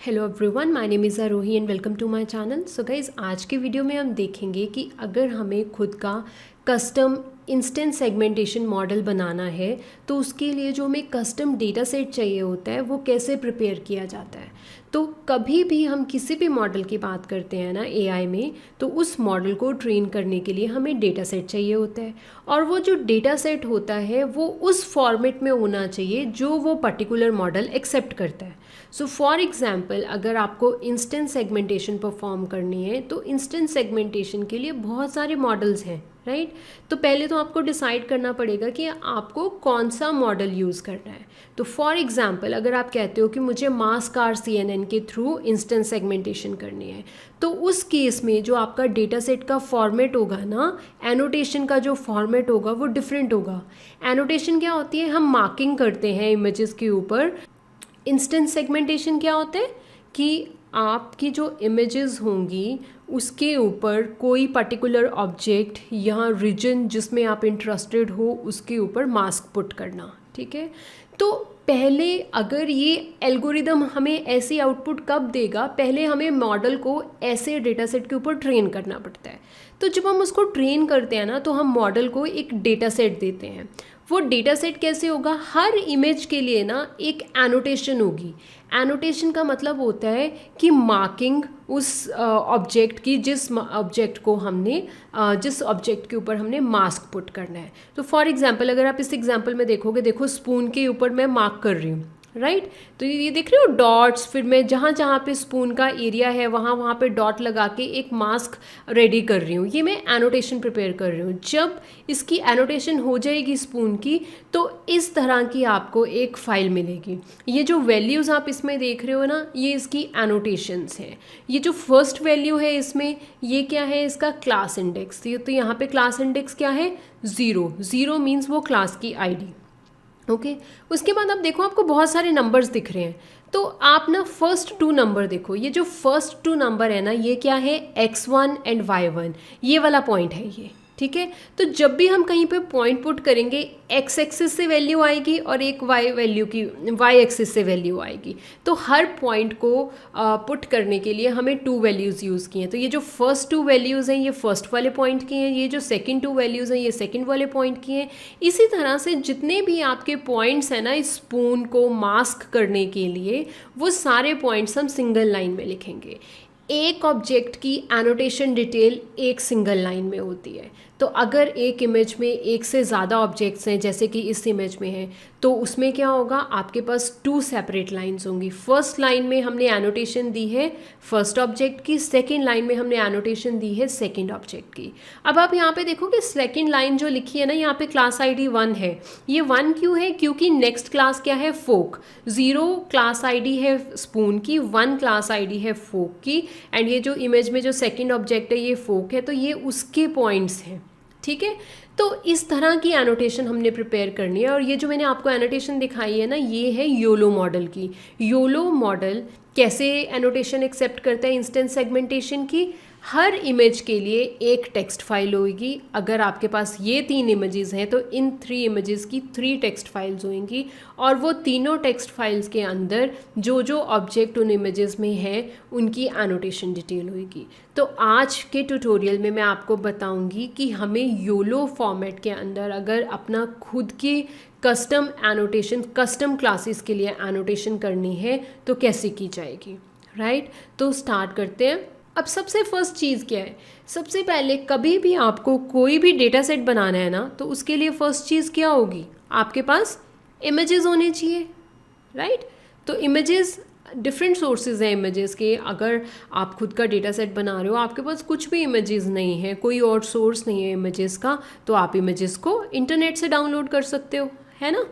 Hello everyone, my name is Aarohi and welcome to my channel. So guys, आज के video में हम देखेंगे कि अगर हमें खुद का कस्टम इंस्टेंट सेगमेंटेशन मॉडल बनाना है तो उसके लिए जो हमें कस्टम डेटा सेट चाहिए होता है वो कैसे प्रिपेयर किया जाता है। तो कभी भी हम किसी भी मॉडल की बात करते हैं ना एआई में, तो उस मॉडल को ट्रेन करने के लिए हमें डेटा सेट चाहिए होता है और वो जो डेटा सेट होता है वो उस फॉर्मेट में होना चाहिए जो वो पर्टिकुलर मॉडल एक्सेप्ट करता है। सो फॉर एग्जांपल, अगर आपको इंस्टेंट सेगमेंटेशन परफॉर्म करनी है तो इंस्टेंट सेगमेंटेशन के लिए बहुत सारे मॉडल्स हैं, राइट। तो पहले तो आपको डिसाइड करना पड़ेगा कि आपको कौन सा मॉडल यूज़ करना है। तो फॉर एग्जांपल, अगर आप कहते हो कि मुझे मास कार CNN के थ्रू इंस्टेंट सेगमेंटेशन करनी है, तो उस केस में जो आपका डेटा सेट का फॉर्मेट होगा ना, एनोटेशन का जो फॉर्मेट होगा वो डिफरेंट होगा। एनोटेशन क्या होती है? हम मार्किंग करते हैं इमेजेस के ऊपर। इंस्टेंट सेगमेंटेशन क्या होता है कि आपकी जो इमेजेस होंगी उसके ऊपर कोई पर्टिकुलर ऑब्जेक्ट या रीजन जिसमें आप इंटरेस्टेड हो उसके ऊपर मास्क पुट करना, ठीक है। तो पहले अगर ये एल्गोरिदम हमें ऐसी आउटपुट कब देगा, पहले हमें मॉडल को ऐसे डेटा सेट के ऊपर ट्रेन करना पड़ता है। तो जब हम उसको ट्रेन करते हैं ना, तो हम मॉडल को एक डेटा सेट देते हैं। वो डेटा सेट कैसे होगा? हर इमेज के लिए ना एक एनोटेशन होगी। एनोटेशन का मतलब होता है कि मार्किंग उस ऑब्जेक्ट की, जिस ऑब्जेक्ट को हमने जिस ऑब्जेक्ट के ऊपर हमने मास्क पुट करना है। तो फॉर एग्जांपल, अगर आप इस एग्जांपल में देखोगे, देखो स्पून के ऊपर मैं मार्क कर रही हूँ, राइट। तो ये देख रहे हो डॉट्स, फिर मैं जहाँ जहाँ पे स्पून का एरिया है वहाँ वहाँ पे डॉट लगा के एक मास्क रेडी कर रही हूँ। ये मैं एनोटेशन प्रिपेयर कर रही हूँ। जब इसकी एनोटेशन हो जाएगी स्पून की, तो इस तरह की आपको एक फ़ाइल मिलेगी। ये जो वैल्यूज़ आप इसमें देख रहे हो ना, ये इसकी एनोटेशंस हैं। ये जो फर्स्ट वैल्यू है इसमें, ये क्या है? इसका क्लास इंडेक्स। तो यहाँ पे क्लास इंडेक्स क्या है? 0। 0 मीन्स वो क्लास की आईडी। ओके। उसके बाद आप देखो, आपको बहुत सारे नंबर्स दिख रहे हैं। तो आप ना फर्स्ट 2 नंबर देखो। ये जो फर्स्ट 2 नंबर है ना, ये क्या है? X1 and Y1। ये वाला पॉइंट है ये, ठीक है। तो जब भी हम कहीं पे पॉइंट पुट करेंगे, एक्स एक्सिस से वैल्यू आएगी और एक वाई एक्सिस से वैल्यू आएगी। तो हर पॉइंट को पुट करने के लिए हमें 2 वैल्यूज़ यूज़ की हैं। तो ये जो फर्स्ट 2 वैल्यूज़ हैं ये फर्स्ट वाले पॉइंट की हैं, ये जो सेकंड 2 वैल्यूज़ हैं ये सेकंड वाले पॉइंट की हैं। इसी तरह से जितने भी आपके पॉइंट्स हैं ना इस स्पून को मास्क करने के लिए, वो सारे पॉइंट्स हम सिंगल लाइन में लिखेंगे। एक ऑब्जेक्ट की एनोटेशन डिटेल एक सिंगल लाइन में होती है। तो अगर एक इमेज में एक से ज़्यादा ऑब्जेक्ट्स हैं, जैसे कि इस इमेज में है, तो उसमें क्या होगा? आपके पास 2 सेपरेट लाइंस होंगी। फर्स्ट लाइन में हमने एनोटेशन दी है फर्स्ट ऑब्जेक्ट की, सेकंड लाइन में हमने एनोटेशन दी है सेकंड ऑब्जेक्ट की। अब आप यहाँ पे देखो कि सेकंड लाइन जो लिखी है ना, यहाँ पे क्लास आईडी 1 है। ये 1 क्यों है? क्योंकि नेक्स्ट क्लास क्या है? फोक। 0 क्लास आईडी है स्पून की, 1 क्लास आईडी है फोक की, एंड ये जो इमेज में जो सेकंड ऑब्जेक्ट है ये फोक है, तो ये उसके पॉइंट्स हैं, ठीक है। तो इस तरह की एनोटेशन हमने प्रिपेयर करनी है। और ये जो मैंने आपको एनोटेशन दिखाई है ना, ये है योलो मॉडल की। योलो मॉडल कैसे एनोटेशन एक्सेप्ट करता है इंस्टेंट सेगमेंटेशन की? हर इमेज के लिए एक टेक्स्ट फाइल होगी। अगर आपके पास ये 3 इमेजेस हैं तो इन 3 इमेजेस की 3 टेक्स्ट फाइल्स होंगी, और वो तीनों टेक्स्ट फाइल्स के अंदर जो जो ऑब्जेक्ट उन इमेजेस में है उनकी एनोटेशन डिटेल होगी। तो आज के ट्यूटोरियल में मैं आपको बताऊंगी कि हमें योलो फॉर्मेट के अंदर अगर अपना खुद की कस्टम एनोटेशन, कस्टम क्लासेस के लिए एनोटेशन करनी है तो कैसे की जाएगी, राइट। तो स्टार्ट करते हैं। अब सबसे फर्स्ट चीज़ क्या है? सबसे पहले कभी भी आपको कोई भी डेटा सेट बनाना है ना, तो उसके लिए फर्स्ट चीज़ क्या होगी? आपके पास इमेजेस होने चाहिए, राइट। तो इमेजेस, डिफरेंट सोर्सेज हैं इमेजेस के। अगर आप खुद का डेटा सेट बना रहे हो, आपके पास कुछ भी इमेजेस नहीं है, कोई और सोर्स नहीं है इमेजेस का, तो आप इमेजेस को इंटरनेट से डाउनलोड कर सकते हो, है ना।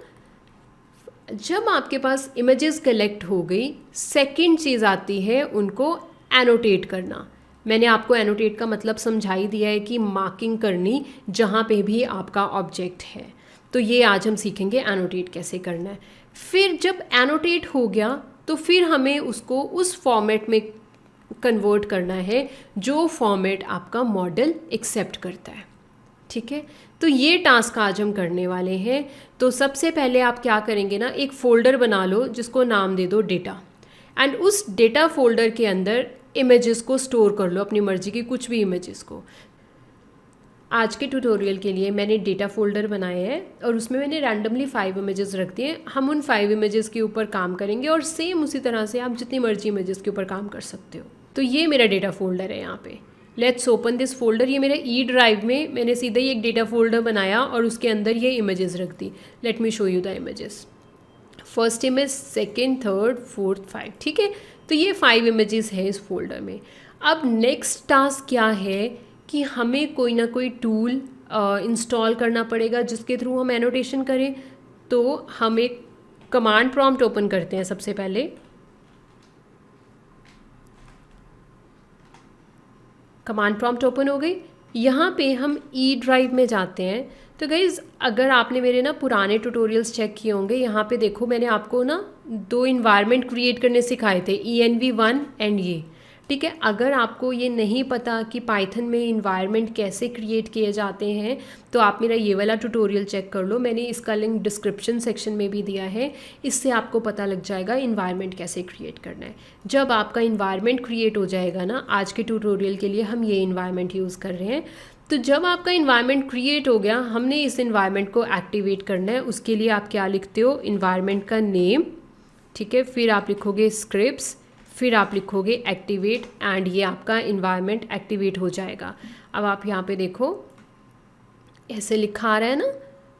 जब आपके पास इमेजेस कलेक्ट हो गई, सेकंड चीज़ आती है उनको एनोटेट करना। मैंने आपको एनोटेट का मतलब समझा ही दिया है कि मार्किंग करनी जहाँ पे भी आपका ऑब्जेक्ट है। तो ये आज हम सीखेंगे एनोटेट कैसे करना है। फिर जब एनोटेट हो गया तो फिर हमें उसको उस फॉर्मेट में कन्वर्ट करना है जो फॉर्मेट आपका मॉडल एक्सेप्ट करता है, ठीक है। तो ये टास्क आज हम करने वाले हैं। तो सबसे पहले आप क्या करेंगे ना, एक फ़ोल्डर बना लो जिसको नाम दे दो डेटा। एंड उस डेटा फोल्डर के अंदर इमेजेस को स्टोर कर लो, अपनी मर्जी की कुछ भी इमेजेस को। आज के ट्यूटोरियल के लिए मैंने डेटा फोल्डर बनाए हैं और उसमें मैंने रैंडमली 5 इमेजेस रख दिए। हम उन 5 इमेजेस के ऊपर काम करेंगे और सेम उसी तरह से आप जितनी मर्जी इमेजेस के ऊपर काम कर सकते हो। तो ये मेरा डेटा फोल्डर है यहाँ पे। Let's open this folder. ये मेरा ई ड्राइव में मैंने सीधा ही एक डेटा फोल्डर बनाया और उसके अंदर ये इमेजेस रख दी। Let me show you the images. First image, second, third, fourth, 5। ठीक है, तो ये 5 इमेजेस है इस फोल्डर में। अब नेक्स्ट टास्क क्या है कि हमें कोई ना कोई टूल इंस्टॉल करना पड़ेगा जिसके थ्रू हम एनोटेशन करें। तो हम एक कमांड प्रॉम्प्ट ओपन करते हैं सबसे पहले। कमांड प्रॉम्प्ट ओपन हो गई। यहाँ पे हम ई ड्राइव में जाते हैं। तो गाइज़, अगर आपने मेरे ना पुराने ट्यूटोरियल्स चेक किए होंगे, यहाँ पे देखो मैंने आपको ना 2 इन्वायरमेंट क्रिएट करने सिखाए थे, env1 एंड ये। ठीक है, अगर आपको ये नहीं पता कि पाइथन में इन्वायरमेंट कैसे क्रिएट किए जाते हैं तो आप मेरा ये वाला ट्यूटोरियल चेक कर लो। मैंने इसका लिंक डिस्क्रिप्शन सेक्शन में भी दिया है। इससे आपको पता लग जाएगा इन्वायरमेंट कैसे क्रिएट करना है। जब आपका इन्वायरमेंट क्रिएट हो जाएगा ना, आज के ट्यूटोरियल के लिए हम ये इन्वायरमेंट यूज़ कर रहे हैं। तो जब आपका इन्वायरमेंट क्रिएट हो गया, हमने इस इन्वायरमेंट को एक्टिवेट करना है। उसके लिए आप क्या लिखते हो, इन्वायरमेंट का नेम, ठीक है, फिर आप लिखोगे स्क्रिप्ट्स, फिर आप लिखोगे एक्टिवेट एंड ये आपका इन्वायरमेंट एक्टिवेट हो जाएगा। अब आप यहाँ पे देखो ऐसे लिखा आ रहा है ना,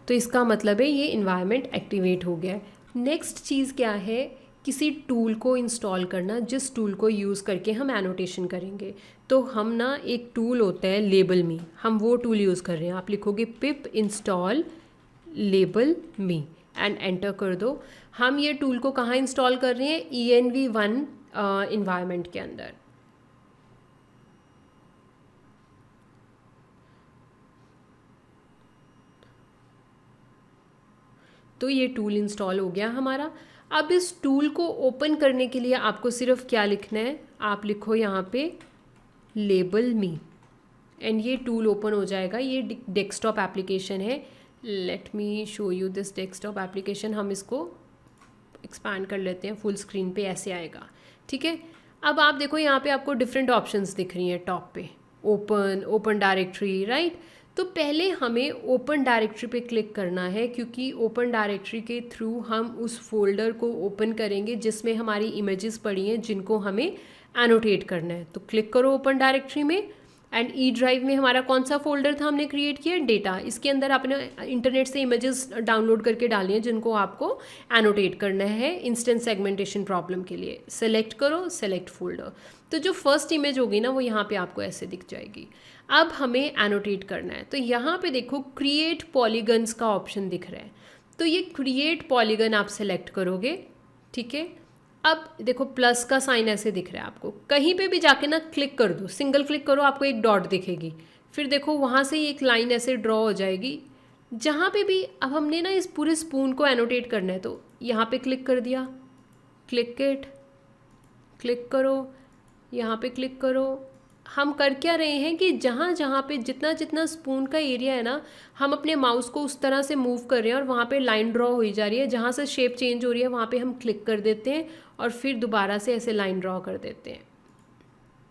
तो इसका मतलब है ये इन्वायरमेंट एक्टिवेट हो गया है। नेक्स्ट चीज़ क्या है, किसी टूल को इंस्टॉल करना जिस टूल को यूज़ करके हम एनोटेशन करेंगे। तो हम ना एक टूल होता है लेबल मी, हम वो टूल यूज़ कर रहे हैं। आप लिखोगे पिप install label me and enter कर दो। हम ये टूल को कहाँ इंस्टॉल कर रहे हैं, env1 इन्वायरमेंट के अंदर। तो ये टूल इंस्टॉल हो गया हमारा। अब इस टूल को ओपन करने के लिए आपको सिर्फ क्या लिखना है, आप लिखो यहाँ पे लेबल मी एंड ये टूल ओपन हो जाएगा। ये डेस्कटॉप एप्लीकेशन है। Late me show you this desktop application. हम इसको एक्सपैंड कर लेते हैं, फुल स्क्रीन पे ऐसे आएगा। ठीक है, अब आप देखो यहाँ पे आपको डिफरेंट ऑप्शंस दिख रही हैं टॉप पे, ओपन डायरेक्टरी, राइट। तो पहले हमें ओपन डायरेक्टरी पे क्लिक करना है क्योंकि ओपन डायरेक्टरी के थ्रू हम उस फोल्डर को ओपन करेंगे जिसमें हमारी इमेजेस पड़ी हैं जिनको हमें एनोटेट करना है। तो क्लिक करो ओपन डायरेक्टरी में एंड ई ड्राइव में हमारा कौन सा फोल्डर था हमने क्रिएट किया, डेटा। इसके अंदर आपने इंटरनेट से इमेजेस डाउनलोड करके डाली हैं जिनको आपको एनोटेट करना है इंस्टेंट सेगमेंटेशन प्रॉब्लम के लिए। सेलेक्ट करो, सेलेक्ट फोल्डर। तो जो फर्स्ट इमेज होगी ना वो यहाँ पे आपको ऐसे दिख जाएगी। अब हमें एनोटेट करना है। तो यहाँ पे देखो क्रिएट पॉलीगन्स का ऑप्शन दिख रहा है। तो ये क्रिएट पॉलीगन आप सेलेक्ट करोगे। ठीक है, अब देखो प्लस का साइन ऐसे दिख रहा है आपको। कहीं पे भी जाके ना क्लिक कर दो, सिंगल क्लिक करो, आपको एक डॉट दिखेगी। फिर देखो वहाँ से एक लाइन ऐसे ड्रॉ हो जाएगी जहाँ पे भी। अब हमने ना इस पूरे स्पून को एनोटेट करना है तो यहाँ पे क्लिक कर दिया, क्लिक इट, क्लिक करो, यहाँ पे क्लिक करो। हम कर क्या रहे हैं कि जहाँ जहाँ पे जितना जितना स्पून का एरिया है ना, हम अपने माउस को उस तरह से मूव कर रहे हैं और वहाँ पे लाइन ड्रॉ हो जा रही है। जहाँ से शेप चेंज हो रही है वहाँ पे हम क्लिक कर देते हैं और फिर दोबारा से ऐसे लाइन ड्रॉ कर देते हैं।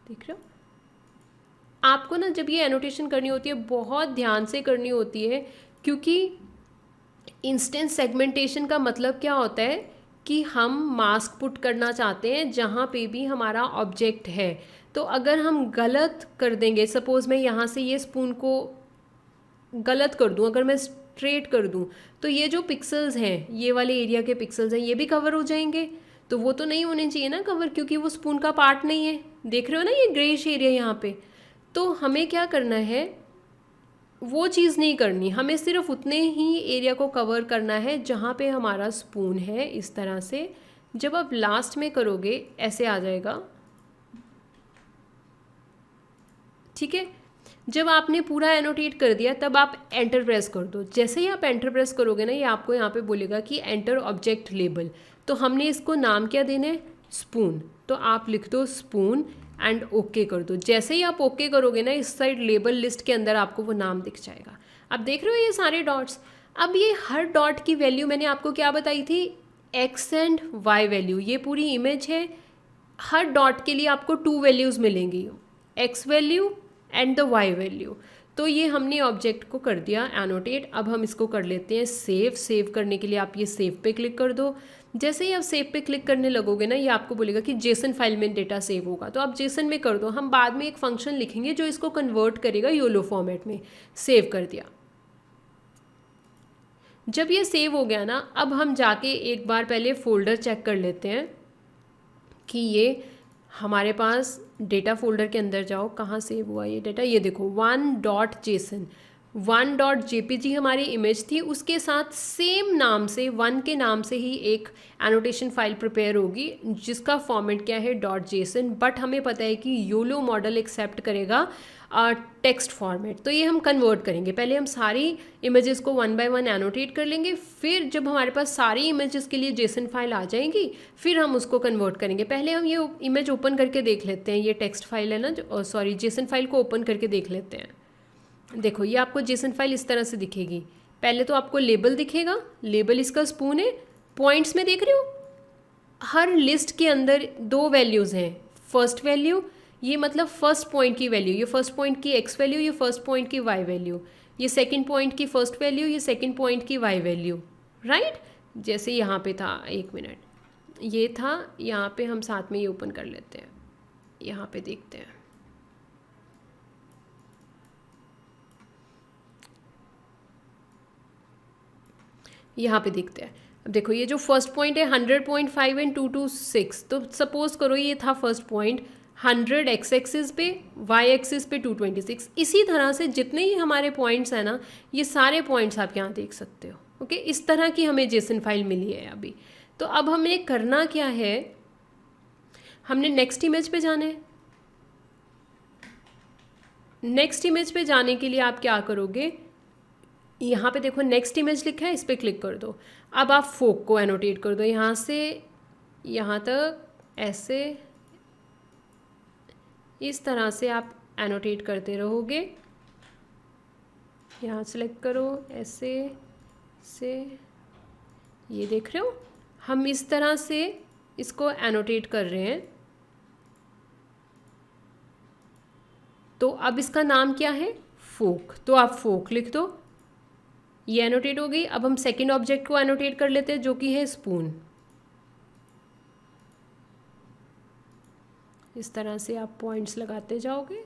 देख रहे हो, आपको ना जब ये एनोटेशन करनी होती है बहुत ध्यान से करनी होती है क्योंकि इंस्टेंट सेगमेंटेशन का मतलब क्या होता है कि हम मास्क पुट करना चाहते हैं जहाँ पे भी हमारा ऑब्जेक्ट है। तो अगर हम गलत कर देंगे, सपोज़ मैं यहाँ से ये स्पून को गलत कर दूँ, अगर मैं स्ट्रेट कर दूँ तो ये जो पिक्सल्स हैं, ये वाले एरिया के पिक्सल्स हैं, ये भी कवर हो जाएंगे। तो वो तो नहीं होने चाहिए ना कवर, क्योंकि वो स्पून का पार्ट नहीं है। देख रहे हो ना ये ग्रेइश एरिया यहाँ पे। तो हमें क्या करना है, वो चीज़ नहीं करनी, हमें सिर्फ उतने ही एरिया को कवर करना है जहाँ पे हमारा स्पून है। इस तरह से जब आप लास्ट में करोगे ऐसे आ जाएगा। ठीक है, जब आपने पूरा एनोटेट कर दिया तब आप एंटर प्रेस कर दो। जैसे ही आप एंटर प्रेस करोगे ना, ये आपको यहाँ पे बोलेगा कि एंटर ऑब्जेक्ट लेबल। तो हमने इसको नाम क्या देना है, स्पून। तो आप लिख दो स्पून एंड ओके कर दो। जैसे ही आप ओके करोगे ना, इस साइड लेबल लिस्ट के अंदर आपको वो नाम दिख जाएगा। अब देख रहे हो ये सारे डॉट्स। अब ये हर डॉट की वैल्यू मैंने आपको क्या बताई थी, एक्स एंड वाई वैल्यू। ये पूरी इमेज है, हर डॉट के लिए आपको 2 वैल्यूज़ मिलेंगी, x value and the y value. तो ये हमने ऑब्जेक्ट को कर दिया एनोटेट। अब हम इसको कर लेते हैं सेव। सेव करने के लिए आप ये सेव पे क्लिक कर दो। जैसे ही आप सेव पे क्लिक करने लगोगे ना, ये आपको बोलेगा कि जेसन फाइल में डेटा सेव होगा, तो आप जेसन में कर दो। हम बाद में एक फंक्शन लिखेंगे जो इसको कन्वर्ट करेगा योलो फॉर्मेट में। सेव कर दिया। जब ये सेव हो गया ना, अब हम जाके एक बार पहले फ़ोल्डर चेक कर लेते हैं कि ये हमारे पास डेटा फोल्डर के अंदर जाओ, कहाँ सेव हुआ ये डेटा। ये देखो 1.json 1.jpg हमारी इमेज थी, उसके साथ सेम नाम से 1 के नाम से ही एक एनोटेशन फाइल प्रिपेयर होगी जिसका फॉर्मेट क्या है .json। बट हमें पता है कि योलो मॉडल एक्सेप्ट करेगा टेक्स्ट फॉर्मेट, तो ये हम कन्वर्ट करेंगे। पहले हम सारी इमेजेस को 1 बाय 1 एनोटेट कर लेंगे, फिर जब हमारे पास सारी इमेजेस के लिए जेसन फाइल आ जाएंगी फिर हम उसको कन्वर्ट करेंगे। पहले हम ये इमेज ओपन करके देख लेते हैं, ये टेक्स्ट फाइल है ना, जो सॉरी जेसन फाइल को ओपन करके देख लेते हैं। देखो ये आपको जेसन फाइल इस तरह से दिखेगी। पहले तो आपको लेबल दिखेगा, लेबल इसका स्पून है। पॉइंट्स में देख रहे हो, हर लिस्ट के अंदर 2 वैल्यूज़ हैं। फर्स्ट वैल्यू ये मतलब फर्स्ट पॉइंट की वैल्यू, ये फर्स्ट पॉइंट की x वैल्यू, ये फर्स्ट पॉइंट की y वैल्यू, ये सेकंड पॉइंट की फर्स्ट वैल्यू, ये सेकंड पॉइंट की y वैल्यू, राइट। जैसे यहाँ पे था, 1 मिनट, ये था, यहाँ पे हम साथ में ये ओपन कर लेते हैं, यहाँ पे देखते हैं। यहाँ पे देखते हैं। अब देखो ये जो फर्स्ट पॉइंट है 100.5 एंड 226, तो सपोज करो ये था फर्स्ट पॉइंट 100 एक्स एक्सिस पे, वाई एक्सिस पे 226। इसी तरह से जितने ही हमारे पॉइंट्स हैं ना, ये सारे पॉइंट्स आप यहाँ देख सकते हो। ओके, इस तरह की हमें जेसन फाइल मिली है अभी। तो अब हमें करना क्या है, हमने नेक्स्ट इमेज पे जाना है। नेक्स्ट इमेज पे जाने के लिए आप क्या करोगे, यहाँ पे देखो नेक्स्ट इमेज लिखा है, इस पर क्लिक कर दो। अब आप फोक को एनोटेट कर दो, यहाँ से यहाँ तक ऐसे, इस तरह से आप एनोटेट करते रहोगे। यहाँ सेलेक्ट करो, ऐसे से, ये देख रहे हो, हम इस तरह से इसको एनोटेट कर रहे हैं। तो अब इसका नाम क्या है, फोक, तो आप फोक लिख दो। ये एनोटेट हो गई। अब हम सेकंड ऑब्जेक्ट को एनोटेट कर लेते हैं जो कि है स्पून। इस तरह से आप पॉइंट्स लगाते जाओगे।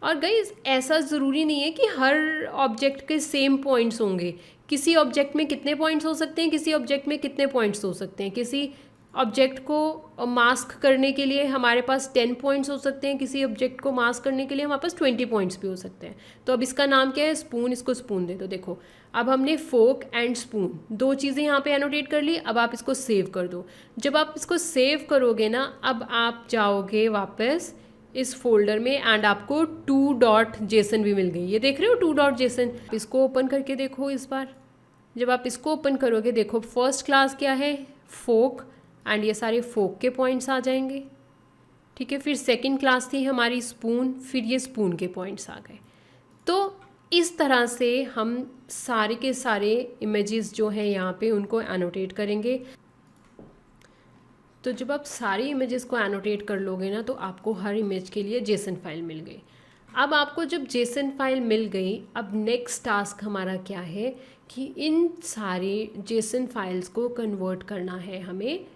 और गाइस ऐसा ज़रूरी नहीं है कि हर ऑब्जेक्ट के सेम पॉइंट्स होंगे। किसी ऑब्जेक्ट में कितने पॉइंट्स हो सकते हैं, किसी ऑब्जेक्ट में कितने पॉइंट्स हो सकते हैं। किसी ऑब्जेक्ट को मास्क करने के लिए हमारे पास 10 पॉइंट्स हो सकते हैं, किसी ऑब्जेक्ट को मास्क करने के लिए हमारे पास 20 पॉइंट्स भी हो सकते हैं। तो अब इसका नाम क्या है, स्पून, इसको स्पून दे दो। देखो अब हमने फोक एंड स्पून 2 चीज़ें यहाँ पे एनोटेट कर ली। अब आप इसको सेव कर दो। जब आप इसको सेव करोगे ना, अब आप जाओगे वापस इस फोल्डर में एंड आपको 2.json भी मिल गई। ये देख रहे हो 2.json। इसको ओपन करके देखो इस बार। जब आप इसको ओपन करोगे, देखो फर्स्ट क्लास क्या है, फोक, एंड ये सारे फोक के पॉइंट्स आ जाएंगे। ठीक है, फिर सेकंड क्लास थी हमारी स्पून, फिर ये स्पून के पॉइंट्स आ गए। तो इस तरह से हम सारे के सारे इमेजेस जो हैं यहाँ पे उनको एनोटेट करेंगे। तो जब आप सारी इमेजेस को एनोटेट कर लोगे ना, तो आपको हर इमेज के लिए जेसन फाइल मिल गई। अब आपको जब जेसन फाइल मिल गई, अब नेक्स्ट टास्क हमारा क्या है कि इन सारे जेसन फाइल्स को कन्वर्ट करना है हमें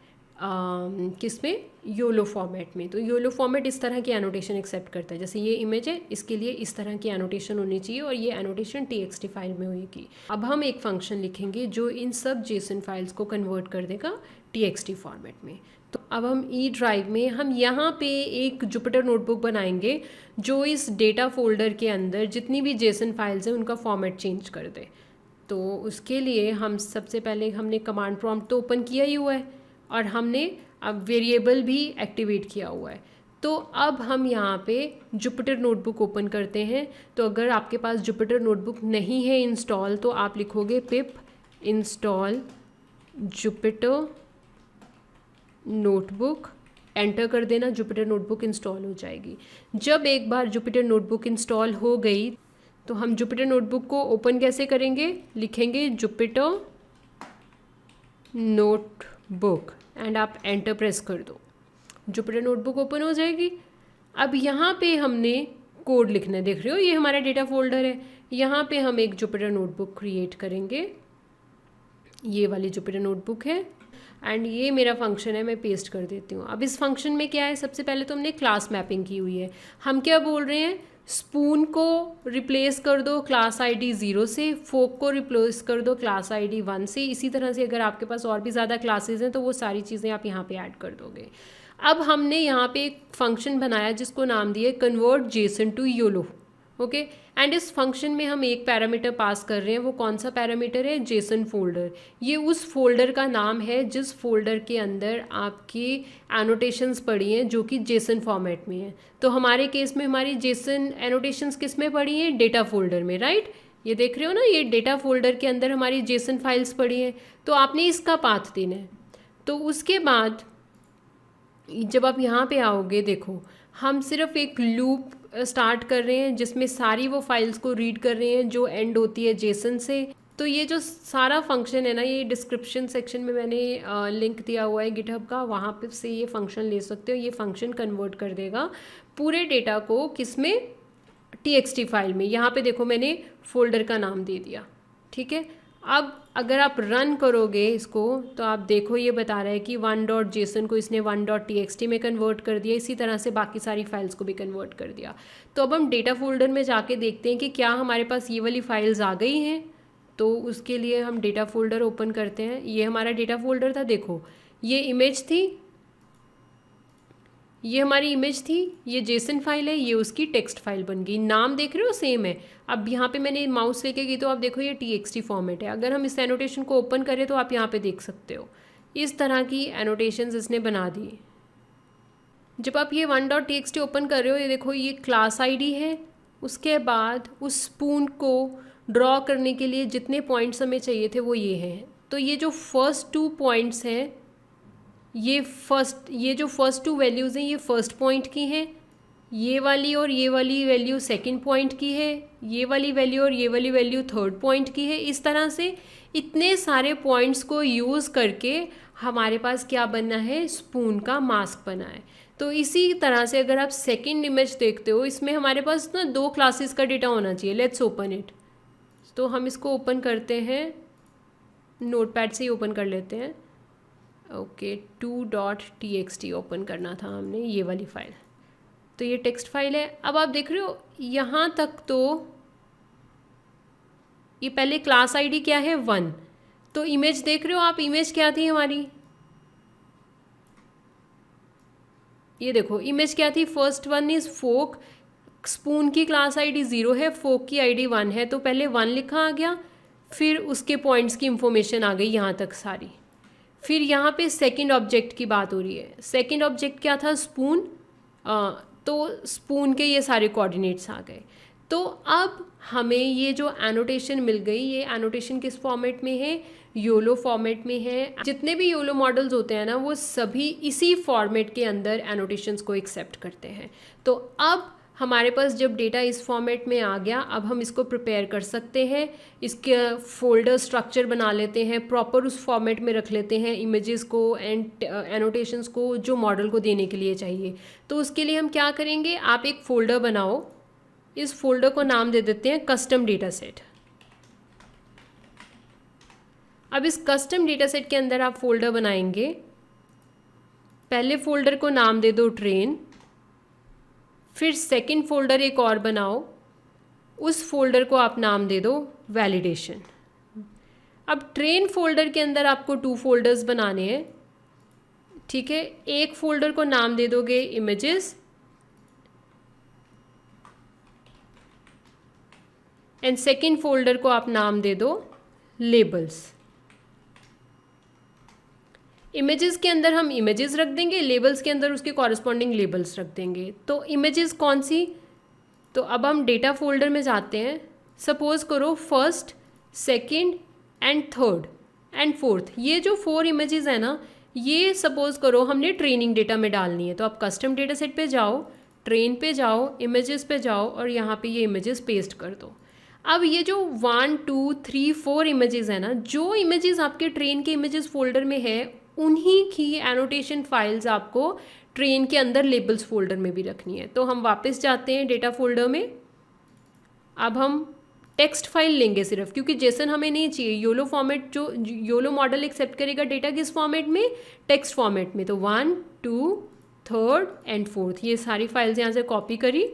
किस में, योलो फॉर्मेट में। तो योलो फॉर्मेट इस तरह की एनोटेशन एक्सेप्ट करता है। जैसे ये इमेज है, इसके लिए इस तरह की एनोटेशन होनी चाहिए और ये एनोटेशन txt फाइल में होगी। अब हम एक फंक्शन लिखेंगे जो इन सब जेसन फाइल्स को कन्वर्ट कर देगा txt फॉर्मेट में। तो अब हम ई ड्राइव में हम यहाँ पे एक जुपिटर नोटबुक बनाएंगे जो इस डेटा फोल्डर के अंदर जितनी भी जेसन फाइल्स हैं उनका फॉर्मेट चेंज कर दे। तो उसके लिए हम सबसे पहले हमने कमांड प्रॉम्प्ट तो ओपन किया ही हुआ है और हमने अब वेरिएबल भी एक्टिवेट किया हुआ है। तो अब हम यहाँ पे जुपिटर नोटबुक ओपन करते हैं। तो अगर आपके पास जुपिटर नोटबुक नहीं है इंस्टॉल, तो आप लिखोगे पिप इंस्टॉल जुपिटर नोटबुक, एंटर कर देना, जुपिटर नोटबुक इंस्टॉल हो जाएगी। जब एक बार जुपिटर नोटबुक इंस्टॉल हो गई, तो हम जुपिटर नोटबुक को ओपन कैसे करेंगे, लिखेंगे जुपिटर नोटबुक एंड आप एंटर प्रेस कर दो। जुपिटर नोटबुक ओपन हो जाएगी। अब यहाँ पे हमने कोड लिखना है, देख रहे हो ये हमारा डेटा फोल्डर है। यहाँ पे हम एक जुपिटर नोटबुक क्रिएट करेंगे, ये वाली जुपिटर नोटबुक है एंड ये मेरा फंक्शन है, मैं पेस्ट कर देती हूँ। अब इस फंक्शन में क्या है, सबसे पहले तो हमने क्लास मैपिंग की हुई है। हम क्या बोल रहे हैं, स्पून को रिप्लेस कर दो क्लास आईडी 0 से, फोक को रिप्लेस कर दो क्लास आईडी 1 से। इसी तरह से अगर आपके पास और भी ज़्यादा क्लासेस हैं तो वो सारी चीज़ें आप यहाँ पे ऐड कर दोगे। अब हमने यहाँ पे एक फंक्शन बनाया जिसको नाम दिया convert JSON to YOLO, okay. And इस फंक्शन में हम एक पैरामीटर पास कर रहे हैं, वो कौन सा पैरामीटर है, जेसन फोल्डर। ये उस फोल्डर का नाम है जिस फोल्डर के अंदर आपकी एनोटेशंस पड़ी हैं जो कि जेसन फॉर्मेट में है। तो हमारे केस में हमारी जेसन एनोटेशंस किस में पड़ी हैं, डेटा फोल्डर में, राइट। ये देख रहे हो ना, ये डेटा फोल्डर के अंदर हमारी जेसन फाइल्स पड़ी हैं। तो आपने इसका पाथ देना है। तो उसके बाद जब आप यहाँ पे आओगे, देखो हम सिर्फ एक लूप स्टार्ट कर रहे हैं जिसमें सारी वो फाइल्स को रीड कर रहे हैं जो एंड होती है जेसन से। तो ये जो सारा फंक्शन है ना, ये डिस्क्रिप्शन सेक्शन में मैंने लिंक दिया हुआ है गिटहब का, वहाँ पे से ये फंक्शन ले सकते हो। ये फंक्शन कन्वर्ट कर देगा पूरे डेटा को किस में, txt फाइल में। यहाँ पे देखो मैंने फोल्डर का नाम दे दिया, ठीक है। अब अगर आप रन करोगे इसको तो आप देखो ये बता रहा है कि 1.json को इसने 1.txt में कन्वर्ट कर दिया। इसी तरह से बाकी सारी फाइल्स को भी कन्वर्ट कर दिया। तो अब हम डेटा फोल्डर में जाके देखते हैं कि क्या हमारे पास ये वाली फाइल्स आ गई हैं। तो उसके लिए हम डेटा फोल्डर ओपन करते हैं। ये हमारा डेटा फोल्डर था, देखो ये इमेज थी, ये हमारी इमेज थी, ये जेसन फाइल है, ये उसकी टेक्स्ट फाइल बन गई। नाम देख रहे हो सेम है। अब यहाँ पे मैंने माउस लेके गई तो आप देखो ये txt फॉर्मेट है। अगर हम इस एनोटेशन को ओपन करें तो आप यहाँ पे देख सकते हो इस तरह की एनोटेशंस इसने बना दी। जब आप ये 1.txt ओपन कर रहे हो, ये देखो ये क्लास आईडी है। उसके बाद उस स्पून को ड्रॉ करने के लिए जितने पॉइंट्स हमें चाहिए थे वो ये हैं। तो ये जो फर्स्ट 2 पॉइंट्स हैं, ये जो फर्स्ट 2 वैल्यूज़ हैं ये फर्स्ट पॉइंट की हैं, ये वाली और ये वाली वैल्यू सेकंड पॉइंट की है, ये वाली वैल्यू और ये वाली वैल्यू थर्ड पॉइंट की है। इस तरह से इतने सारे पॉइंट्स को यूज़ करके हमारे पास क्या बना है, स्पून का मास्क बना है। तो इसी तरह से अगर आप सेकंड इमेज देखते हो, इसमें हमारे पास ना 2 क्लासेस का डेटा होना चाहिए। Let's open it. तो हम इसको ओपन करते हैं, नोटपैड से ही ओपन कर लेते हैं। ओके 2.txt ओपन करना था हमने, ये वाली फाइल। तो ये टेक्स्ट फाइल है। अब आप देख रहे हो यहाँ तक तो ये पहले क्लास आईडी क्या है 1। तो इमेज देख रहे हो आप, इमेज क्या थी हमारी, ये देखो इमेज क्या थी, first one is fork. Spoon की क्लास आईडी 0 है, फोक की आईडी 1 है। तो पहले 1 लिखा आ गया, फिर उसके पॉइंट्स की इंफॉर्मेशन आ गई यहाँ तक सारी। फिर यहाँ पे सेकंड ऑब्जेक्ट की बात हो रही है। सेकंड ऑब्जेक्ट क्या था, स्पून। तो स्पून के ये सारे कोऑर्डिनेट्स आ गए। तो अब हमें ये जो एनोटेशन मिल गई, ये एनोटेशन किस फॉर्मेट में है, योलो फॉर्मेट में है। जितने भी योलो मॉडल्स होते हैं ना, वो सभी इसी फॉर्मेट के अंदर एनोटेशंस को एक्सेप्ट करते हैं। तो अब हमारे पास जब डेटा इस फॉर्मेट में आ गया, अब हम इसको प्रिपेयर कर सकते हैं। इसके फोल्डर स्ट्रक्चर बना लेते हैं, प्रॉपर उस फॉर्मेट में रख लेते हैं इमेजेस को एंड एनोटेशंस को जो मॉडल को देने के लिए चाहिए। तो उसके लिए हम क्या करेंगे, आप एक फ़ोल्डर बनाओ। इस फोल्डर को नाम दे देते हैं कस्टम डेटा सेट। अब इस कस्टम डेटा सेट के अंदर आप फोल्डर बनाएंगे। पहले फोल्डर को नाम दे दो ट्रेन, फिर सेकंड फोल्डर एक और बनाओ, उस फोल्डर को आप नाम दे दो वैलिडेशन। अब ट्रेन फोल्डर के अंदर आपको 2 फोल्डर्स बनाने हैं, ठीक है। एक फोल्डर को नाम दे दोगे इमेजेस एंड सेकंड फोल्डर को आप नाम दे दो लेबल्स। इमेजेस के अंदर हम इमेजेस रख देंगे, लेबल्स के अंदर उसके कॉरस्पॉन्डिंग लेबल्स रख देंगे। तो इमेजेस कौन सी, तो अब हम डेटा फोल्डर में जाते हैं। सपोज करो first, second and third and fourth, ये जो 4 इमेजेस है ना, ये सपोज करो हमने ट्रेनिंग डेटा में डालनी है। तो आप कस्टम डेटा सेट पे जाओ, ट्रेन पे जाओ, इमेजेस पे जाओ और यहाँ पे ये इमेजेस पेस्ट कर दो। अब ये जो 1 2 3 4 इमेजेस है ना, जो इमेजेस आपके ट्रेन के इमेजेस फोल्डर में है, उन्हीं की एनोटेशन फाइल्स आपको ट्रेन के अंदर लेबल्स फोल्डर में भी रखनी है। तो हम वापस जाते हैं डेटा फोल्डर में। अब हम टेक्स्ट फाइल लेंगे सिर्फ, क्योंकि जेसन हमें नहीं चाहिए। योलो फॉर्मेट, जो योलो मॉडल एक्सेप्ट करेगा डेटा किस फॉर्मेट में, टेक्स्ट फॉर्मेट में। तो 1, 2, 3 एंड 4 ये सारी फाइल्स यहाँ से कॉपी करी।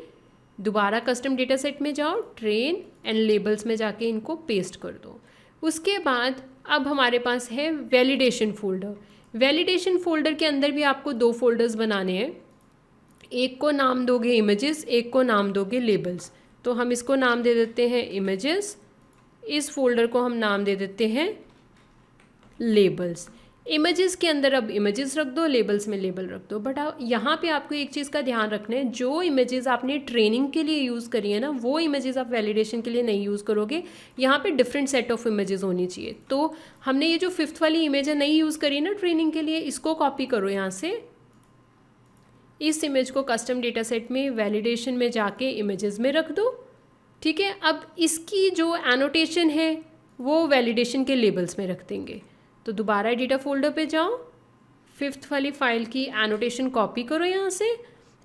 दोबारा कस्टम डेटा सेट में जाओ, ट्रेन एंड लेबल्स में जाके इनको पेस्ट कर दो। उसके बाद अब हमारे पास है वैलिडेशन फोल्डर। वैलिडेशन फोल्डर के अंदर भी आपको 2 फोल्डर्स बनाने हैं। एक को नाम दोगे इमेजेस, एक को नाम दोगे लेबल्स। तो हम इसको नाम दे देते हैं इमेजेस, इस फोल्डर को हम नाम दे देते हैं लेबल्स। इमेजेस के अंदर अब इमेजेस रख दो, लेबल्स में लेबल रख दो। बट यहाँ पे आपको एक चीज़ का ध्यान रखना है, जो इमेजेस आपने ट्रेनिंग के लिए यूज़ करी है ना, वो इमेजेस आप वैलिडेशन के लिए नहीं यूज़ करोगे। यहाँ पे डिफरेंट सेट ऑफ इमेजेस होनी चाहिए। तो हमने ये जो 5th वाली इमेज है नहीं यूज़ करी ना ट्रेनिंग के लिए, इसको कॉपी करो यहाँ से। इस इमेज को कस्टम डेटा सेट में वैलिडेशन में जाके इमेजेस में रख दो। ठीक है, अब इसकी जो एनोटेशन है वो वैलिडेशन के लेबल्स में रख देंगे। तो दोबारा डेटा फोल्डर पे जाओ, 5th वाली फाइल की एनोटेशन कॉपी करो यहाँ से।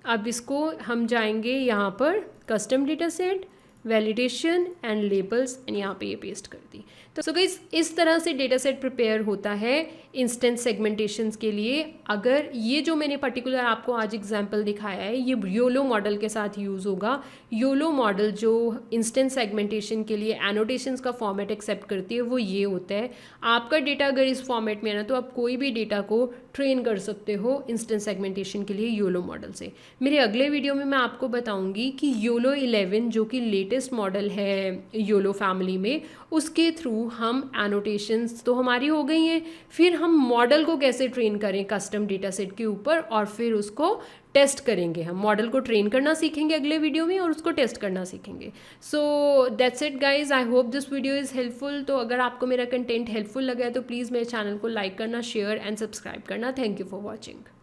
अब इसको हम जाएंगे यहाँ पर custom data set, validation and labels, and यहाँ पे ये पेस्ट कर दी। तो सो गाइस, इस तरह से डेटा सेट प्रिपेयर होता है इंस्टेंस सेगमेंटेशंस के लिए। अगर ये जो मैंने पर्टिकुलर आपको आज एग्जांपल दिखाया है, ये योलो मॉडल के साथ यूज़ होगा। योलो मॉडल जो इंस्टेंस सेगमेंटेशन के लिए एनोटेशंस का फॉर्मेट एक्सेप्ट करती है वो ये होता है। आपका डेटा अगर इस फॉर्मेट में है ना, तो आप कोई भी डेटा को ट्रेन कर सकते हो इंस्टेंस सेगमेंटेशन के लिए योलो मॉडल से। मेरे अगले वीडियो में मैं आपको बताऊँगी कि योलो 11 जो कि लेटेस्ट मॉडल है योलो फैमिली में, उसके थ्रू हम एनोटेशंस तो हमारी हो गई हैं, फिर हम मॉडल को कैसे ट्रेन करें कस्टम डेटा सेट के ऊपर, और फिर उसको टेस्ट करेंगे। हम मॉडल को ट्रेन करना सीखेंगे अगले वीडियो में और उसको टेस्ट करना सीखेंगे। So that's it guys, I hope this video is helpful. तो अगर आपको मेरा कंटेंट हेल्पफुल लगा है तो प्लीज़ मेरे चैनल को लाइक करना, शेयर एंड सब्सक्राइब करना। Thank you for watching.